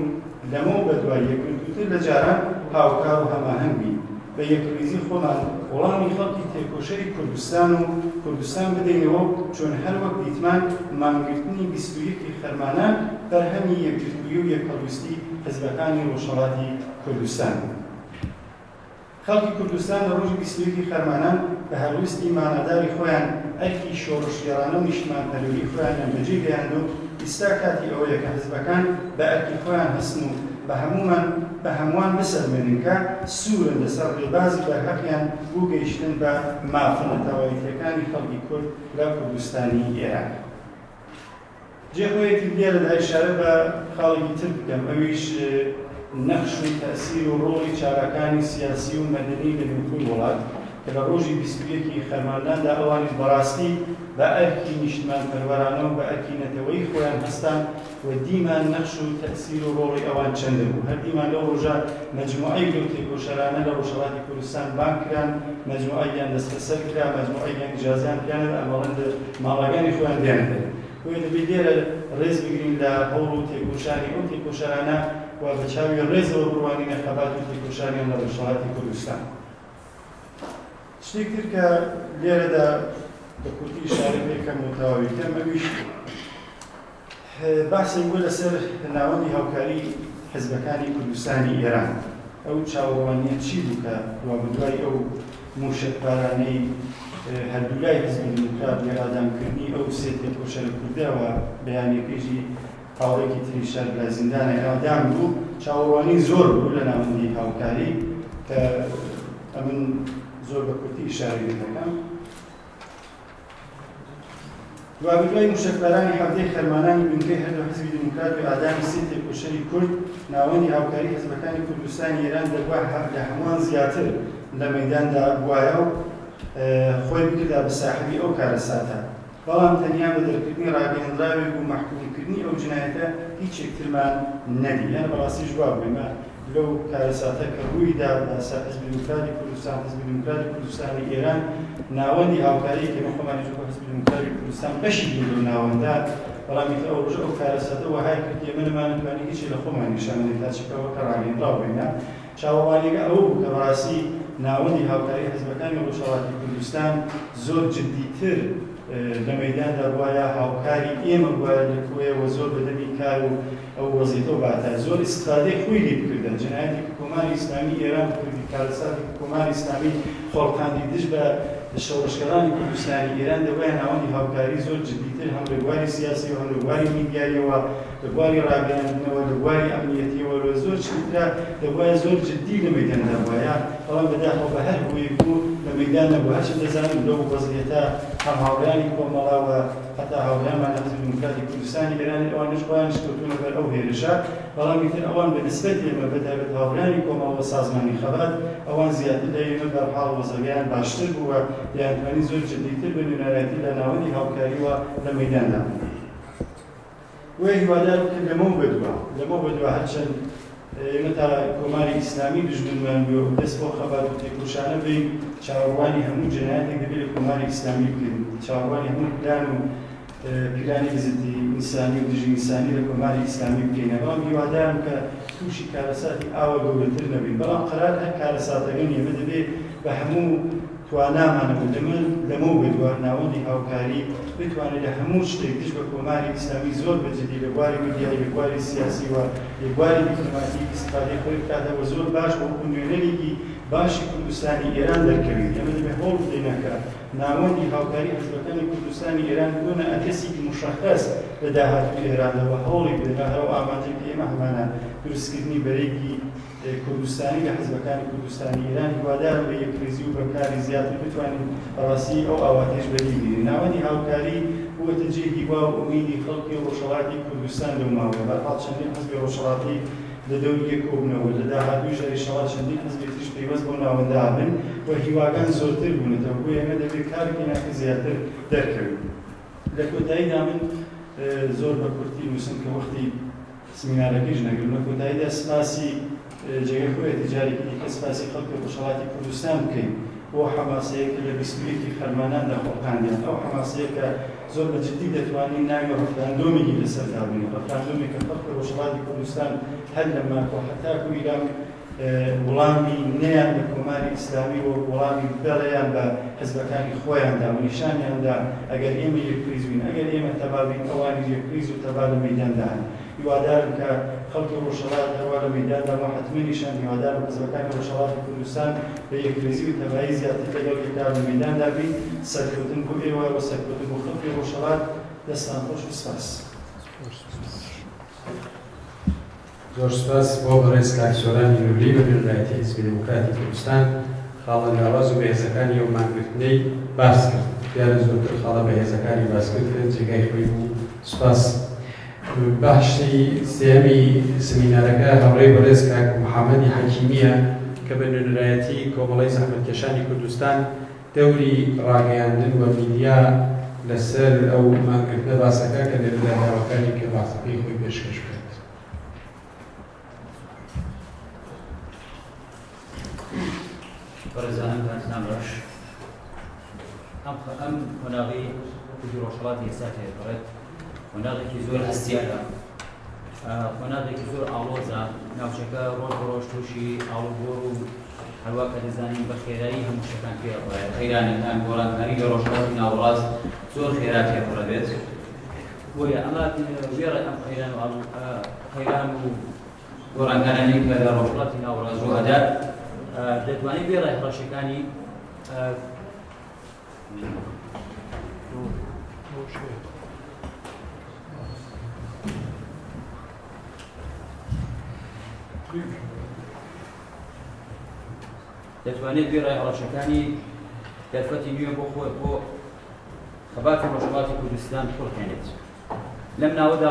لەمەوە بە دوای یەکگرتووتر لە جاران هاوکار و هەماهەنگ بین، بە یەکەویزی خۆمان وەڵامی خەڵکی تێکۆشەری کوردستان و کوردستان بدەینەوە چۆن هەر وەک دیتمان مانگرتنی 21 خەرمانان بەرهەمی یەکگرتووی و یەکهەڵویستی حیزبەکانی ڕۆژهەڵاتی کوردستان. خەڵکی کوردستان لە ڕۆژی 21 خەرمانان بە هەڵویستی مانەداری خۆیان ئەرکی شۆڕشگێڕانە و نیشتمانپەروەری خۆیان بەجێگەیاند و ئێستا کاتی ئەوەیە کە حیزبەکان بە ئەرکی خۆیان هەستن و بە هەمووان بسەلمێنن کە سوورن لەسەر ڕێبازی بەرهەقیان بۆ گەیشتن بە مافنەتەوایەتیەکانی خەڵکی کورد لە کوردستانی ئێران. جێخۆیەکی لێرەدا ئیشارە بە خاڵێکی تر بکەم، ئەویش نەخش و تەسیر و ڕۆڵی چارەکانی سیاسی و مەدەنی لە نێوخۆی وڵات کە لە ڕۆژی 21 خەرمانداندا ئەوانی بەڕاستی بە ئەرکی نیشتمانپەروەرانە و بە ئەرکی نەتەوەیی خۆیان هەستان و دیمان نەخش و تەسیر و ڕۆڵی ئەوان چەندە بوو. هەر دیمان لەو ڕۆژە مەجموعەی لەو تێکۆشەرانە لە ڕۆژهەڵاتی کوردستان بان کران، مەجموعەیان دەستبەسەر کرا، مەجموعەیان ئیجازیان پیانە ئەمەڵەن ماڵەکانی خۆیان دیانەدەن. بۆیە دەبێت لێرە ڕێز بگرین لە هەوڵ و تێکۆشانی ئەو تێکۆشەرانە و بە چاوی ڕێزەوە بڕوانینە خەبات و تێکۆشانیان لە ڕۆژهەڵاتی کوردستان. شتێک تر کە لێرەدا بە کورتی ئیشارە پێکەم و تەواویکەم ئەویش باسێک بووە لەسەر ناوەندی هاوکاری حیزبەکانی کوردستانی ئێران. ئەو چاوەڕوانیە چی بوو کە وا بەدوای ئەو موشەکبارانەی هەردوولای حیزبی دموکرات لە ئادامکردنی ئەو سێ تێکۆشەر کوردەوە بەیانیەکەیشی هاوڕێکی تریشار لە زیندانە ئادام بوو، چاوەڕوانی زۆر بوو لە ناوەندی هاوکاری کە ئەمن زۆر بە کورتی ئیشارەی دەکەم. دوای موشەکبارانی هەفتەی خەرمانانی بنکەی هەردوو حیزبی دموکرات و ئادامی سێ تێکۆشەری کورد ناوەندی هاوکاری حیزبەکانی کوردستانی ئێران دەبووە لە هەمووان زیاتر لە مەیداندا بوایە و خۆی بکردا بە ساحبی ئەو کارەساتە. بەڵام تەنیا بە دەرکردنی ڕاگەیەندراوێک و مەحکومکردنی ئەو جنایەتە هیچ یەکترمان نەدی. یانە بەڕاستیش وا بوویمە لەو کارەساتە کە ڕوویدا بەسا حیزبی دموکراتی کوردستان، حیزبی دموکراتی کوردستانی ئێران ناوەندی هاوکاری کە من خۆمانی ژووە حیزبی دموکراتی کوردستان بەشی بوو لەو ناوەندا، بەڵام ئەو ڕۆژە ئەو کارەساتە وەهای کرد ئێمە نەمانتوانی هیچی لە خۆمان نیشان بدەین تا چکەوە کە ڕاگەیەندراو بووینە. چاوەڕوانیەکە ئەوە بوو کە بەڕاستی ناوەندی هاوکاری حیزبەکانی ڕۆژهەڵاتی کوردستان زۆر جددیتر لە مەیداندا بوایە، هاوکاری ئێمە بوایە لەکوێوە زۆر بەدەمی کار و ئەو وەزیفە و باتە زۆر ئیستفادەی خۆی لێ بکردە. جنایەتی کۆماری ئیسلامی ئێران کردی، کارەساتی کۆماری ئیسلامی خۆڵقاندی دژ بە شەڕشکەرانی کوردستانی ئێران دەبوایە ناوەندی هاوکاری زۆر جددیتر هەم لە بواری سیاسی و هەم لە بواری میدیاییەوە، لە بواری ڕاگەیاندنەوە، لە بواری ئەمنیەتیەوە زۆر چیترا دەبوایە زۆر جددی لە مەیداندا بوایە. بەڵام بەداخەوە بە هەر هۆیەک بوو لە مەیدانە بوو. هەرچی دەزانین لەو وەزعیەتە هەم هاوڕێیانی کۆمەڵاوە حتا هاوڵیانمان لە حزب دموکراتی کوردستانی ئێرانی ئەوانش خۆیانش کەوتونە بەر ئەو هێرشە بەڵام ئیتر ئەوان بە نسبەت ئێمە بەتایبەت هاوڵیانی کۆمەڵە سازمانی خەبات ئەوان زیاتر لە ئێمە بەرحاڵ وەزەگەیان باشتر بووە دەیانتوانی زۆر جددیتر بە نوێنەرایەتی لە ناوەندی هاوکاریوە لە مەیداندا وێ هیوادار بکەن لەمە بەدووە هەرچەند ئێمە تا کۆماری ئیسلامی دژمنمان بووە و دەست بۆ خەبات و تێکۆشانە بین چاوەڕوانی هەموو جەنایەتێک دەبێت لە کۆماری ئیسلامی بکەین چاوەڕوانی هەموو پلان و پیرانی گزتی ئینسانی و دژی ئینسانی لە کۆماری ئیسلامی بکەینە بەڵام هیوادارم کە تووشی کارەساتی ئاوە گەورەتر نەبین بەڵام قەرار هەر کارەساتەکەن ئێمە دەبێت بە هەموو توانامانەوە لەمە بێتوە ناوەندی هاوکاری بتوانێت لە هەموو شتێک دژ بە کۆماری ئیسلامی زۆر بەجددی لە بواری میدیای لە بواری سیاسی و لە بواری دیپلۆماتی ئیستیفادەی خۆی بکاتەوە زۆر باش بۆ نوێنەرێکی باشی کوردستانی ئێران دەرکەوێت ئێمە دەبێت هەوڵ بدەینەکە ناوەندی هاوکاری حزبەکانی کوردستانی ئێران بوونە ئەتەسێکی مشخص لە داهاتووی ئێرانەوە هەوڵی بدەین هەرو ئامانجێک ئێمە هەمانە دروستکردنی بەرێکی کوردستانی لە حزبەکانی کوردستانی ئێران هیوادارم بە یەکریزی و بەکاری زیاتر بتوانین بەڕاستی ئەو ئاواتێش بەدیبێنین ناوەندی هاوکاری بووەتە جێگی وا و ئومیدی خەڵکی ڕۆژهەڵاتی کوردستان لەماوەیە بەرحاڵ چەندین حزبی ڕۆژهەڵاتی لە دەوری کۆبنەوە لە داهاتووی ژەریشەڵات چەندین حزبی تریش پەیوەست بۆ ناوەندا بن و هیواگان زۆرتر بوونەتەوە بۆ ئێمە دەبێت کارێکی ناکە زیاتر دەرکەوێت لە کۆتاییدا من زۆر بە کورتی نووسم کە وەختی سمینارەکەیش نەگرم لە کۆتاییدا سپاسی جێگە خۆی تجارێکی دیکە سپاسی خەڵکی ڕۆژهەڵاتی کوردستان بکەین بۆ حەماسەیە کە لە 21 خەرماناندا خۆڵقاندیان ئەو حەماسەیە کە زۆر بەجددی دەتوانین ناوی ڕەفراندۆمێکی لەسەردا بنین ڕەفراندۆمێک کە خەڵکی ڕۆژهەڵاتی کوردستان هەر لە ماکۆ هەتاکو ئیران وڵامی نەیان لە کۆماری ئیسلامی و وڵامی بەڵێیان بە حزبەکانی خۆیاندا و نیشانیاندا ئەگەر ئێمە یەکریزوین ئەگەر ئێمە تەبابین ئەوانی یەکریز و تەبا لە مەیداندان هیوادارم کە خەڵکی ڕۆژهەڵات هەروە لە مەیداندا بە حتمەنیشان هیوادارم حزبەکانی ڕۆژهەڵاتی کوردستان بە یەکریزی و تەبایی زیاتر لەگەڵ یەکدار لە مەیداندا بین سەرکەوتن بۆ ئێوە و سەرکەوتن بۆ خەڵکی ڕۆژهەڵات دەستان خۆش و سپاس زۆر سپاس بۆ بەڕێز کاکسۆرانی نووری بە نوێنەرایەتی حیزبی دموکراتی کوردستان خاڵە لاواز و بەهێزەکانی ئەو مانگرتنەی باس کرد دیارە زۆرتر خاڵە بەهێزەکانی باس کرد جێگای خۆی بوو سپاس باشی سێمی سمینارەکە هەوڕێی بەڕێز کاک محەممەدی حەکیمیە کە بە نوێنەرایەتی کۆمەڵی زەحمەتکێشانی کوردستان دەوری ڕاگەیاندن و میدیا لەسەر ئەو مانگرتنە باسەکە کە نێرداراوەکانی کە باسەکەی خۆی پێشکەش کرد. بەڕێزانم کاتتان باش ئەم قۆناغی کوردی ڕۆژهەڵاتی ئێستا تێپەڕێت قۆناغێکی زۆر هەستیارە قۆناغێکی زۆر ئاڵۆزە ناوچەکە ڕۆژ بە ڕۆژ تووشی ئاڵوگۆڕ و هەروە کە دەزانین بە خێرایی هەموو شتەکان پێڕێت خەیرانەکان گۆڕانکاری لە ڕۆژهەڵاتی ناوەڕاست زۆر خێرا تێپەڕێت بۆیە ئەمە وێڕێ ئەم خەیران و گۆڕانکارانی کە لە ڕۆژهەڵاتی ناوەڕاست ڕوئەدات دەتوانین بێ ڕێکخراوەکانی دەتوانێت بێ ڕێکخراوەکانی دەرفەتی نوێ بۆ خەباتی ڕۆژهەڵاتی کوردستان پڕکەنێت لەم ناوەدا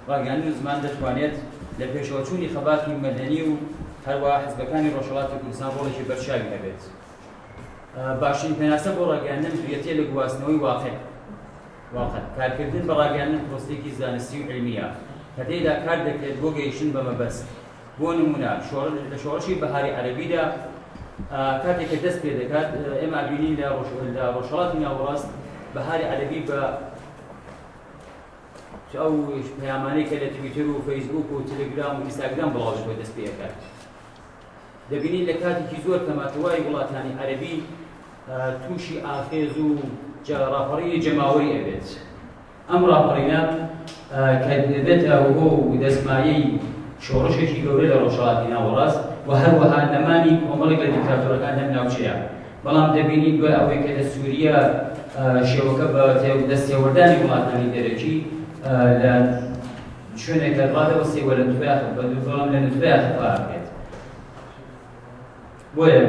ڕاگەیاندن زمان دەتوانێت لە پێشەوەچوونی خەباتی مەدەنی و هەروە حزبەکانی ڕۆژهەڵاتی کوردستان ڕۆڵێکی بەرچاوی هەبێت. باشترین پێناسە بۆ ڕاگەیاندن بریتیە لە گواستنەوەی واقع کارکردن بە ڕاگەیاندن پرۆسەیەکی زانستی و علمیە کە تێیدا کار دەکرێت بۆ گەیشتن بە مەبەست. بۆ نمونە لە شۆڕشی بەهاری عەرەبیدا کاتێک کە دەست پێ دەکات ئێمە بینین لە ڕۆژهەڵاتی ناوەڕاست بەهاری عەرەبی بە ئەو پەیامانەی کە لە تویتر و فەیسبوک و تەلەگرام و ئینستاگرام بڵاوش بۆ دەست پێ دەکات. دەبینین لە کاتێکی زۆر کەماتەوای وڵاتانی عەرەبی تووشی ئاخێز و ڕاپەڕینی جەماوەری ئەبێت. ئەم ڕاپەڕینە کە دەبێتە بۆ دەستمایەی شۆڕشێکی گەورە لە ڕۆژهەڵاتی ناوەڕاست و هەروەها نەمانی کۆمەڵێک لە دیکتاتۆرەکان لەم ناوچەیە. بەڵام دەبینین دوای ئەوەی کە لە سووریا شێوەکە بە دەستێوەردانی وڵاتانی دەرەکی لە شوێنێکە ڕادەوەستێوە لە بەڵام لە نوتبەیە خەفا بێت. بۆیە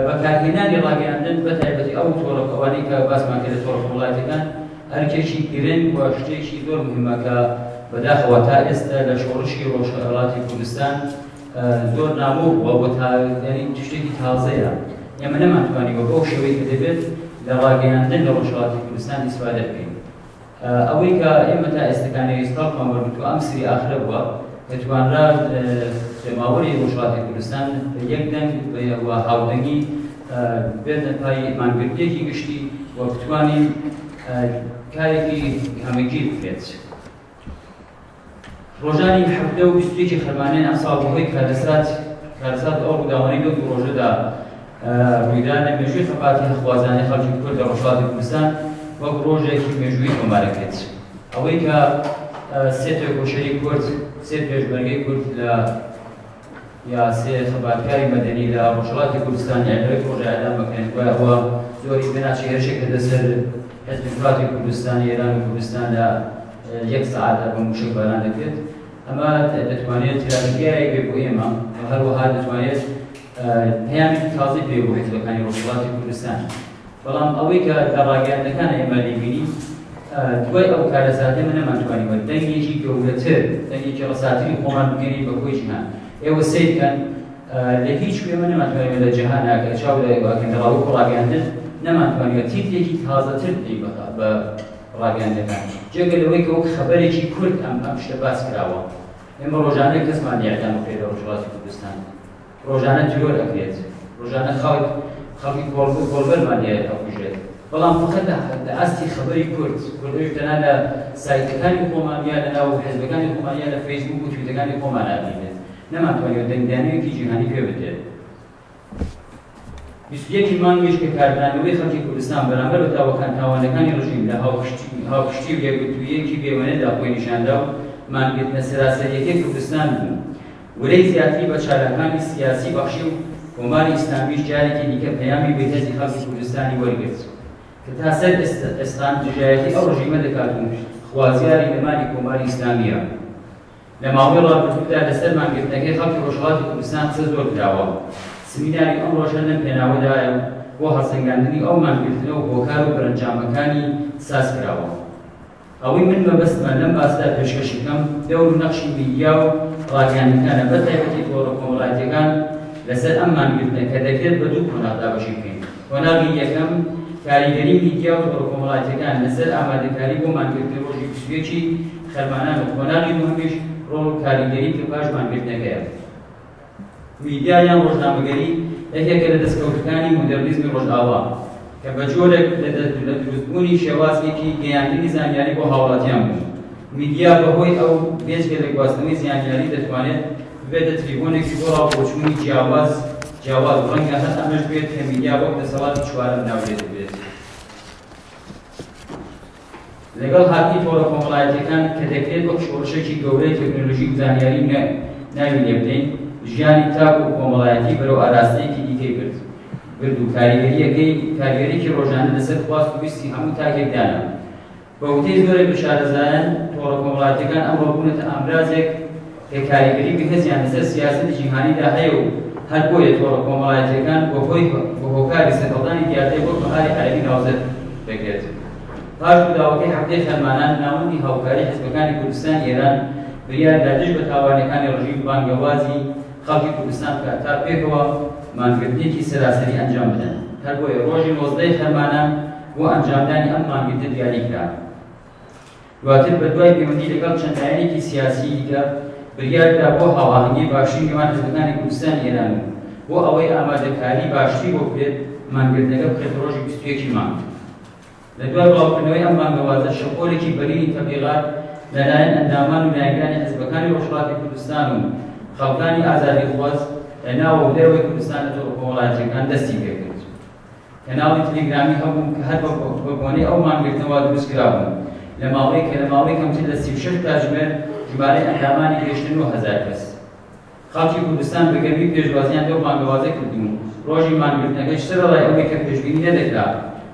بەکارهێنانی ڕاگەیاندن بە تایبەتی ئەو تۆڕەکەوانی کە باسمان کرد تۆڕە وڵاتەکان هەرکێکی گرنگ و شتێکی زۆر مهمە کە بەداخەوە تا ئێستا لە شۆڕشی ڕۆژهەڵاتی کوردستان زۆر نامۆ بووە بۆ ینی شتێکی تازەیە ئێمە نەمانتوانیوە بەو شێوەی کە دەبێت لە ڕاگەیاندن لە ڕۆژهەڵاتی کوردستان ئیسفادە بکەین ئەوەی کە ئێمە تا ئێستاکانی ئێستاڵمان وەرگرتووە ئەم سری ئاخرە بووە کە توانرا ماوەری ڕۆژهەڵاتی کوردستان یەک دەنگ و هاودەنگی بێتە پای مانگرتێکی گشتی و بتوانین کارێکی هەمەگیر بکرێت. ڕۆژانی هەفتە و 21 خەرمانەیان ئەم ساڵ بەهۆی کارەسات ئەو ڕووداوانەی دو ڕۆژەدا ڕوویدا لە مێژووی خەپاتی هەخوازانەی خەڵکی کورد لە ڕۆژهەڵاتی کوردستان وەک ڕۆژێکی مێژووی کۆمارەکرێت. ئەوەی کە سێ تێکۆشەی کورد سێ پێشبەرگەی کورد لە یا سێ خەباتکاری مەدەنی لە ڕۆژهەڵاتی کوردستان یاندەوەی ڕۆژە ئەدام بکەن ئەوە زۆری بێناچی هێرشێکە دەسەر حزب دموکراتی کوردستان ئێران و کوردستان لە یەک سەعاتە بە موشک باران دەکرێت ئەمە دەتوانێت تراژدیایەک بێ بۆ ئێمە هەروەها دەتوانێت پەیامی تازەی پێ بۆ حیزبەکانی ڕۆژهەڵاتی کوردستان بەڵام ئەوەی کە لە ڕاگەیاندنەکان ئێمە لێبینی دوای ئەو کارەساتی من نەمانتوانیوە دەنگێکی گەورەتر دەنگێکی ڕەساتری خۆمان بگەینی بە خۆی جیهان ئێوە سەیر بکەن لە هیچ کوێمە نەمانتوانیوە لە جیهانە کە چاو دەکەن لە ڕاوەکو ڕاگەیاندن نەمانتوانیوە تیترێکی تازەتر بدەین بە ڕاگەیاندنەکان جێگە لەوەی کە وەک خەبەرێکی کورد ئەم شتە باس کراوە ئێمە ڕۆژانە کەسمان یاردان بکرێت لە ڕۆژهەڵاتی کوردستان ڕۆژانە ترۆر ئەکرێت ڕۆژانە خەڵکی کۆڵبەرمان ئەکوژێت بەڵام فقط لە ئاستی خەبەری کورد کردەوەی تەنها لە سایتەکانی خۆمان یا لەناو حیزبەکانی خۆمان یا لە فەیسبوک و تویتەکانی خۆمان ئابینێت نەمانتوانیوە دەنگدانەیەکی جیهانی پێ بدرێت 21 مانگیش کە کارنامەی خەڵکی کوردستان بەرامبەر بە تاوانەکانی ڕژیم لە هاوپشتی و یەکگرتوویەکی بێوەنەدا خۆی نیشاندا و مانگرتنە سەراسەریەکەی کوردستان بوو وەرەی زیاتری بە چالەکانی سیاسی بەخشی و کۆماری ئیسلامیش جارێکی دیکە پەیامی بێهێزی خەڵکی کوردستانی وەرگرت کە تا سەر ئێستانتیژایەتی ئەو ڕژیمە دەکات و خوازیاری نەمانی کۆماری ئیسلامیە لە ماوەی ڕابردوودا لەسەر مانگرتنەکەی خەڵکی ڕۆژهەڵاتی کوردستان قسە زۆر کراوە سمیناری ئەم ڕۆژە لەم پێناوەدایە بۆ هەڵسەنگاندنی ئەو مانگرتنەوە هۆکار و بەرەنجامەکانی ساز کراوە ئەوەی من مەبەستمە لەم باستا پێشکەشەکەم دەور و نەخشی میدیا و ڕاگەیاندنەکانە بە تایبەتی تۆڕە کۆمەڵایەتیەکان لەسەر ئەم مانگرتنە کە دەکرێت بە دوو کۆناغدا بەشی بکەین کۆناغی یەکەم کاریگەری میدیا و تۆڕە کۆمەڵایەتیەکان لەسەر ئامادەکاری بۆ مانگرتنی ڕۆژی 21 خەرمانان و کۆناغی دووهەمیش ڕۆڵ و کاریگەری کە پاش مانگرتنەکەیە میدیا یان ڕۆژنامەگەری یەکێکە لە دەستکەوتەکانی مۆدێرنیزمی ڕۆژئاوا کە بە جۆرێک لە دروستبوونی شێوازێکی گەیاندنی زانیاری بۆ هاوڵاتیان بوو میدیا بەهۆی ئەو بێجگە لە گواستنەوەی زیانیاری دەتوانێت ببێتە تریبۆنێکی بۆ ڕاوپۆچوونی جیاواز ڕەنگە هەر ئەمەش بێت کە میدیا وەک دەسەڵاتی چوارەم ناوێت بێت لەگەڵ هاتی تۆڕە کۆمەڵایەتیەکان کە دەکرێت وەک شۆڕشێکی گەورەی تەکنۆلۆژی و زانیاری ناوی لێ بدەین ژیانی تاک و کۆمەڵایەتی بەرەو ئاراستەیەکی دیکەی برد و کاریگەریەکی ڕۆژانە لەسەر خواست و ویستی هەموو تاکێکدانە بە وتەی زۆرێک بەشارەزایان تۆڕە کۆمەڵایەتیەکان ئەمڕۆ بوونەتە ئامرازێک کە کاریگەری بەهێزیان لەسەر سیاسەتی جیهانیدا هەیە و هەر بۆیە تۆڕە کۆمەڵایەتیەکان بە هۆکاری سەرهەڵدانی دیاتەی بۆ بەهاری عەرەبی ناوزەر دەکرێت پاش بوداوەکەی هەفتەی خەرمانان ناوەندی هاوکاری حیزبەکانی کوردستان ئێران بریار دادژ بە تاوانەکانی ڕژیم بانگەوازی خەڵکی کوردستان کە تا پێکەوە مانگرتنێکی سەراسەری ئەنجام بدەن هەر بۆیە ڕۆژی 19 خەرمانان بۆ ئەنجامدانی ئەم مانگرتنە دیاری کرا دواتر بە دوای پەیوەندی لەگەڵ چەند لایەنێکی سیاسی دیکە بریاردا بۆ هاوڵاهەنگی باشترین گەمان حیزبەکانی کوردستان ئێران بۆ ئەوەی ئامادەکاری باشتری بۆ بکرێت مانگرتنەکە بکرێت ڕۆژی 21 مانگ لە دوای بڵاوکردنەوەی ئەم مانگەوازە شەپۆلێکی بەرینی تەبلیغات لەلایەن ئەندامان و لایەنەکانی حیزبەکانی ڕۆژهەڵاتی کوردستان و خەڵکانی ئازادیخواز لە ناوە و دەرەوەی کوردستان لە تۆڕە کۆمەڵایەتیەکان دەستی پێکرد کەناڵی تەلێگرامی هەبوو کە هەر بە بۆنەی ئەو مانگرتنەوە دروست کرابوون لە ماوەی کەمتر لە 36 کاتژمێر ژمارەی ئەندامانی گەیشتن 9000 کەس خەڵکی کوردستان بە گەرمی پێشوازیان لەو مانگەوازە کردبوون ڕۆژی مانگرتنەکەی سەرەڕای ئەوەی کە پێشبینی نەدەکرا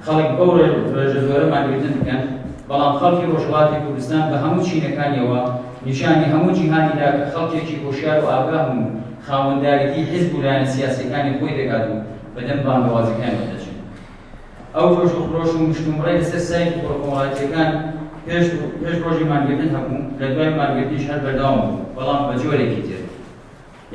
خەڵک بەو ڕێژە زۆرە مانگرتن بکەن بەڵام خەڵکی ڕۆژهەڵاتی کوردستان بە هەموو چینەکانیەوە نیشانی هەموو جیهانیدا کە خەڵکێکی هۆشیار و ئاگاه و خاوەندارێتی حیزب و لایەنە سیاسیەکانی خۆی دەکات و بەدەم بانگەوازەکانی دەچێت. ئەو ڕۆژ و ڕۆژ و مشتومڕی لەسەر سایت کۆمەڵایەتیەکان پێش ڕۆژی مانگرتن هەبوو، لە دوای مانگرتنیش هەر بەردەوام بوو، بەڵام بە جۆرێکی تر.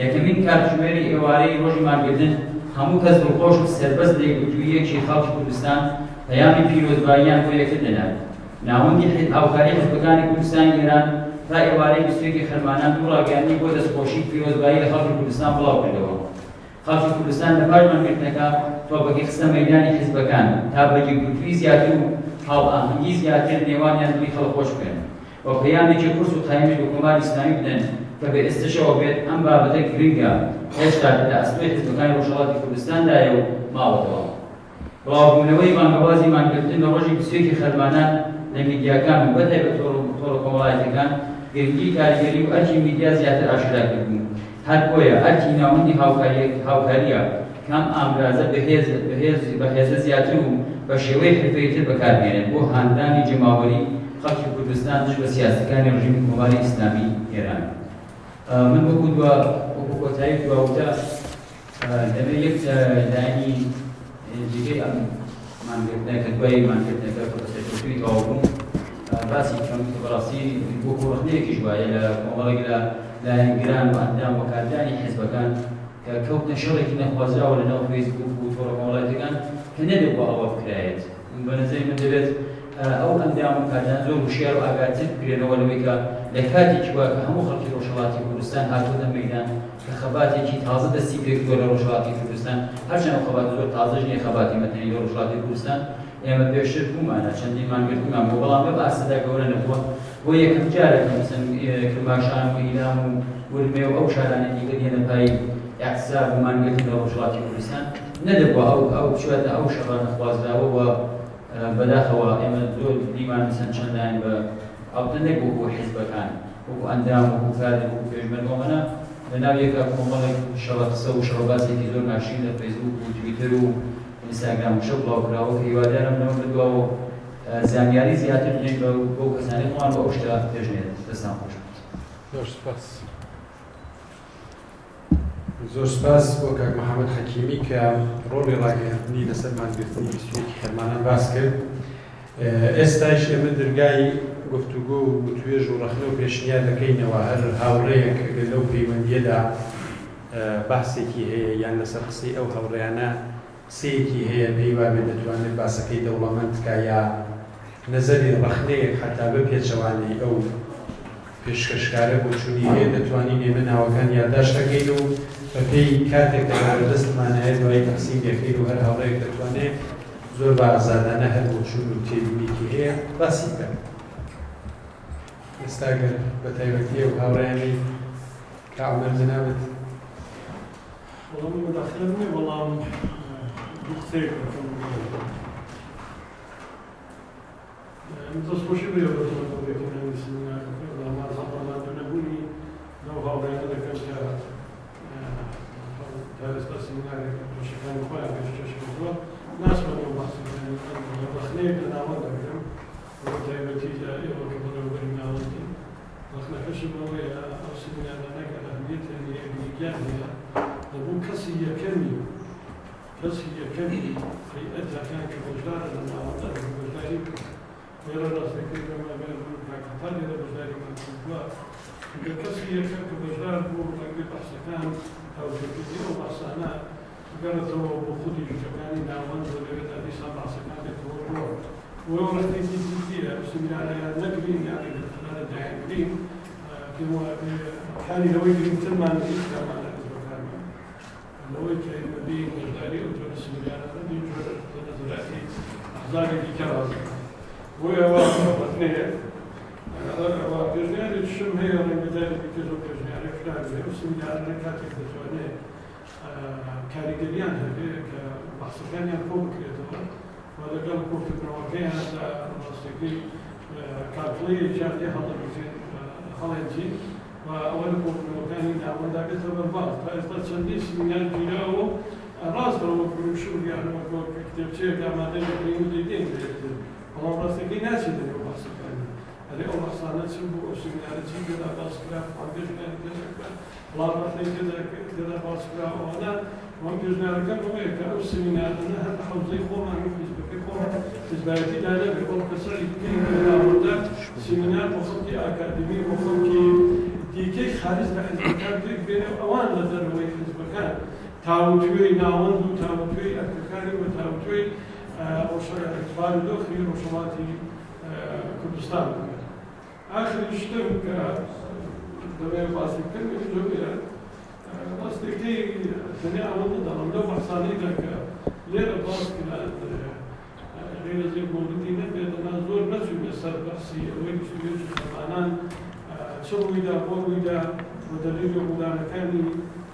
یەکەمین کاتژمێری ئێوارەی ڕۆژی مانگرتن هەموو کەس دڵخۆش و سەربەست لە یەکگوتوویەکی خەڵکی کوردستان پەیامی پیرۆزباییان بۆ یەکتر دەنات. ناوەندی هاوکاری حیزبەکانی کوردستانی ئێران تا ئێوارەی 21 خەرمانان دوو ڕاگەیاندنی بۆ دەستخۆشی پیرۆزبایی لە خەڵکی کوردستان بڵاو کردەوە. خەڵکی کوردستان لە پاش مانگرتنەکە تۆپەکەی خستە مەیدانی حیزبەکان تا بە یەکگوتووی زیاتر و هاوئاهەنگی زیاتر نێوانیان دڵی خەڵک خۆش بکەن و پەیامێکی قورس و قایمی بە کۆماری ئیسلامی بدەن کە بە ئێستشەوە بێت ئەم بابەتە گرنگە هێشتا لە ئەستۆی حیزبەکانی ڕۆژهەڵاتی کوردستاندایە و ماوەتەوە. بڵاوبوونەوەی بانگەوازی مانگرتن لە ڕۆژی 21 خەرمانان لە میدیاکان و بەتایبەت تۆڕە کۆمەڵایەتیەکان گرنگی کاریگەری و ئەرکی میدیا زیاتر ئاشکرا کردبوو. هەر بۆیە ئەرکی ناوەندی هاوکاریە کام ئامرازە بەهێزە زیاتر و بە شێوەی حرفەیتر بەکاربێنێت بۆ هاندانی جەماوەری خەڵکی کوردستان دژ بە سیاسەکانی ڕژیمی کۆماری ئیسلامی ئێران. من وەکو کۆتایی دواوتە دەبێت یەک لایەنی دیگەی ئەم مانگرتنەکە دوای مانگرتنەکە پرۆسەکردنی تەواو بووم باسی بکەم کە بەڕاستی وەکو ڕخنەیەکیش وایە لە کۆمەڵێک لە لایەنگران و ئەندام و کاردانی حیزبەکان کە کەوتنە شەڕێکی نەخوازراوە لەناو فەیسبوک و تۆڕە کۆمەڵایەتیەکان کە نەدەبووە ئەوە بکرایێت. بەنظری من دەبێت ئەو ئەندام و کاردان زۆر وشیار و ئاگاتر بکرێنەوە لەوەی کە لە کاتێکی وایە کە هەموو خەڵکی ڕۆژهەڵاتی کوردستان هاتوونە مەیدان کە خەباتێکی تازە دەستی پێکردووە لە ڕۆژهەڵاتی کوردستان، هەرچەند خەبات زۆر تازەش نییە خەباتی مەتەنی لە ڕۆژهەڵاتی کوردستان، ئێمە پێشتر بوومانە چەندین مانگرتنمان بۆ بەڵام بە ئاسەدا گەورە نەبووە بۆ یەکەم جارێک مەسەن کرماشان و ئیلام و ورمێ و ئەو شارانێکی کە دێنە پای احتساب و مانگرتن لە ڕۆژهەڵاتی کوردستان نەدەبووە ئەو بچواتە ئەو شەڕە نەخوازراوە و بەداخەوە ئێمە زۆر دیمان مەسەن چەندان بە ئەوتەنێک بۆ حیزبەکان وەکو ئەندام وەکو کارێک وەکو پێشمەرگەوەمەنە لەناو یەکە کۆمەڵێک شەڕە قسە و شەڕەبازێکی زۆر ناشرین لە فەیسبوک و تویتر و ئینستاگرام و شەو بڵاوکراوە کە هیوادارم لەوە بدووەوە زانیاری زیاتر بنێت بۆ کەسانی خۆیان بە ئەو شتە پێشنێت. دەستان خۆش بێت. زۆر سپاس. زۆر سپاس بۆ کاک محەممەد حەکیمی کە ڕۆڵی ڕاگەیاندنی لەسەر مانگرتنی 21 خەرمانان باس کرد. ئێستاش ئێمە دەرگای گفتوگۆ و توێژ و ڕەخنە و پێشنیار دەکەینەوە هەر هاوڕێیەک لەو پەیوەندیەدا باسێکی هەیە یان لەسەر قسەی ئەو هاوڕێیانە قسەیەکی هەیە پێیوا بێت دەتوانێت باسەکەی دەوڵەمەند بکە یا نەزەری ڕەخنەیەک حتا بە پێچەوانەی ئەو پێشکەشکارە بۆ چوونی هەیە دەتوانین ئێمە ناوەکان یادداشت دەکەین و بەپێی کاتێک کە بەردەستمانایە دوای تەقسیم دەکەین و هەر هاوڕێیەک دەتوانێت زۆر بە ئازادانە هەر بۆ چوون و تێبینێکی هەیە باسی بکەن. ئێستا گەر بە تایبەتی ئەو هاوڕێیانی کە عومەر جەنابەت والله مداخلة مني والله بخير متصور شو بيو بس ما تبي كنا نسمع ما صار ما تنبوني لو هذا هذا كان جالس بس مش كان خويا مش شو ناس ما يبغى بخليه أنا ولا كم وجاي بتيجي يروح كبر وبرنا ودي وخنا كشف هو أرسلنا لنا كأهمية اللي جاهنا أبو كسية كمي في أجل كان كبجدار لما وضع كبجداري ويرى رأسك كما بيقول كقطار إذا بجداري من كبجدار كسية كان كبجدار هو لقي بحث كان أو كبجدار أو بحثنا قالت له بخودي جكاني ناوان ولقيت أبي سبع سكانات هو وورثني جديدة بسم على نقلين يعني هذا الداعمين كما كان يروي تما الإسلام على لو كان بدي مجداري وجلس مجانا بدي جلس أحزابي كراز وورثني وجناري الشم هي من بداية كذا جناري فلان بسم على كاتب تسواني كاريجريان هذه كبحث كان يقوم كذا وهذا قال كوفي بروكين هذا مصدقي كارفلي جاب يحضر بزين خالدين وأول كوفي بروكين يعمل ذاك البعض فاستشنديس من الجيرو الراس برو شو يعني ما كوك كتب شيء كما ده يقولون دين والله مصدقي ناس اللي هو بحث كان هذا هو بحث ناس هو سمينار شيء كذا بس كلام عندنا كذا بەڵام ئەخەی تێدا باس کراوەوەدا وەم پێشنیارەکەم ئەوەیە کە ئەو سیمینارانە هەر حەوزەی خۆمان و حیزبەکەی خۆمان حیزبایەتی لا نەبێت بەڵام کەسەری بکەین لەناوەندە سیمینار بۆ خەڵکی ئاکادمی بۆ خەڵکی دیکەی خارج لە حیزبەکان بێنێ ئەوان لە دەرەوەی حیزبەکان تاوتوێی ناوەند و تاوتوێی ئەرکەکانی و تاوتوێی بارودۆخی ڕۆژهەڵاتی کوردستان بکەن. ئاخری شتم کە دەبێت باسی بکەم لەوەیە ڕاستەکەی تەنیا ئەوەندە دەڵم لەو بەحسانەیدا کە لێرە باس کران غێرە زێ مۆردی نەبێت زۆر نەچوونە سەر بەحسی ئەوەی سوێژی خەمانان چ ڕوویدا بۆ ڕوویدا بە دەلیلی ڕوودانەکانی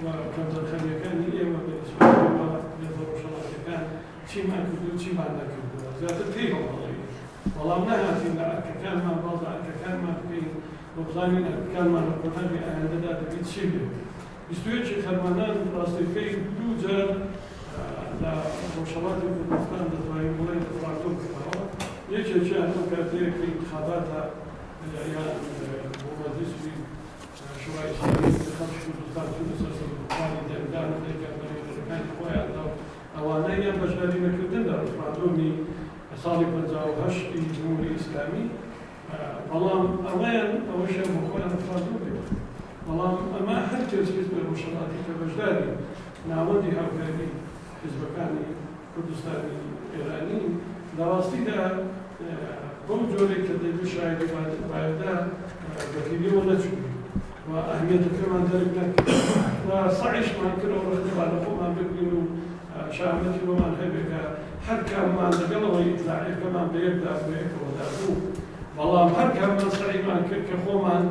و کەمزەرخەمیەکانی ئێمە بەنسبەتەوە لێرە ڕۆژهەڵاتیەکان چیمان کردو و چیمان نەکردووە زیاتر پێی هەڵەڵی بەڵام نەهاتین لە ئەرکەکانمان باز لە ئەرکەکانمان بکەین بۆ بزانین ئەرکەکانمان لە کۆتایی ئایندەدا دەبێت چی بێت. بیستویەکی خەرمانان ڕاستەکەی دوو جار لە ڕۆژهەڵاتی کوردستان دەتوانین بڵێن دەفراتۆ بکەوە. یەکێکیان ئەو کاتەیە کە انتخاباتە یان بۆ مەجلیسی شورای ئیسلامی خەڵکی کوردستان چوونە سەر سەرۆکوتانی دەرگان و دەرگاکانی خۆیاندا و ئەوانە یان بەشداری نەکردن لە ڕفراتۆمی ساڵی 58 جمهوری ئیسلامی بەڵام ئەوەیان ئەوەشیان بۆ خۆیان ڕفراتۆ بێت. بەڵام ئەمە هەر کەس حیزبە ڕۆژهەڵاتی کە بەشداری ناوەندی هاوکاری حیزبەکانی کوردستانی ئێرانی لەڕاستیدا بەو جۆرێک کە دەبێت شایەتی بایەدا بەکیلیەوە نەچوو و ئەهمیەتەکەمان دەرک نەکرد و سەعیشمان کردەوە ڕێگەبا لە خۆمان بگرین و شامەتی بۆمان هەبێکە هەر کاممان لەگەڵەوەی ئیتلاعیەکەمان بە یەکدا بە یەکەوەدا بوو بەڵام هەر کاممان سەعیمان کرد کە خۆمان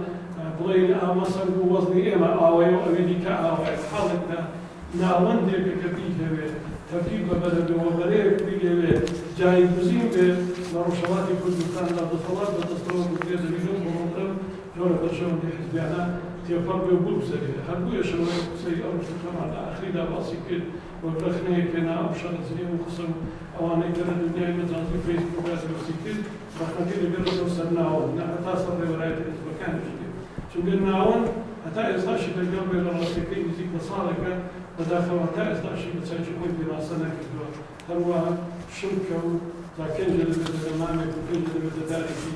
بڵێن ئامەسەر و وەزنی ئێمە ئاوەیە و ئەوێ دیکە ئاوەیە حاڵێکدا ناوەندێکە کە بیهەوێت تەرتیب بە بەرەبەوەبەرەیەک بگەوێت جایگزین بێت لە ڕۆژهەڵاتی کوردستان لە دەسەڵات بەدەستەوە بگرێت دەبێت بۆ مەڵەم جۆرە بەشەوەندی حیزبیانە تێپەڕ بێ و بگوزەرێت هەر بوویەشەوەی قسەی ئەو شتەمان لە ئاخریدا باسی کرد وەک رەخنەیەک پێنا ئەو شەڕەزیە و قسە و ئەوانەی کە لە دنیای مەجازی فەیسبووکدا دەستی کرد رەخنەکەی لەگەڵ سەر ناوەند هەتا سەر ڕێوەلایەتی حیزبەکانیش کرد چونکە ناوەند هەتا ئێستاشی لەگەڵ بێ لە ڕاستیەکەی نزیک بە ساڵێکە بەداخەوە هەتا ئێستاشی بە چاکی خۆی پێناسە نەکردووە هەروەها شمکە و تا کەنجە دەبێت دەمامێک و کەنجە دەبێت دەدارێکی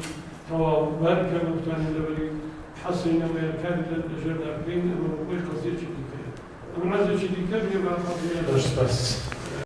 تەواو بەرکە بتوانین لەبەری حەسینەوە یارکاری لەژێردا بکەین ئەمە بۆی قەزیەکی دیکەیە ئەمە ڕازێکی دیکە بێ بە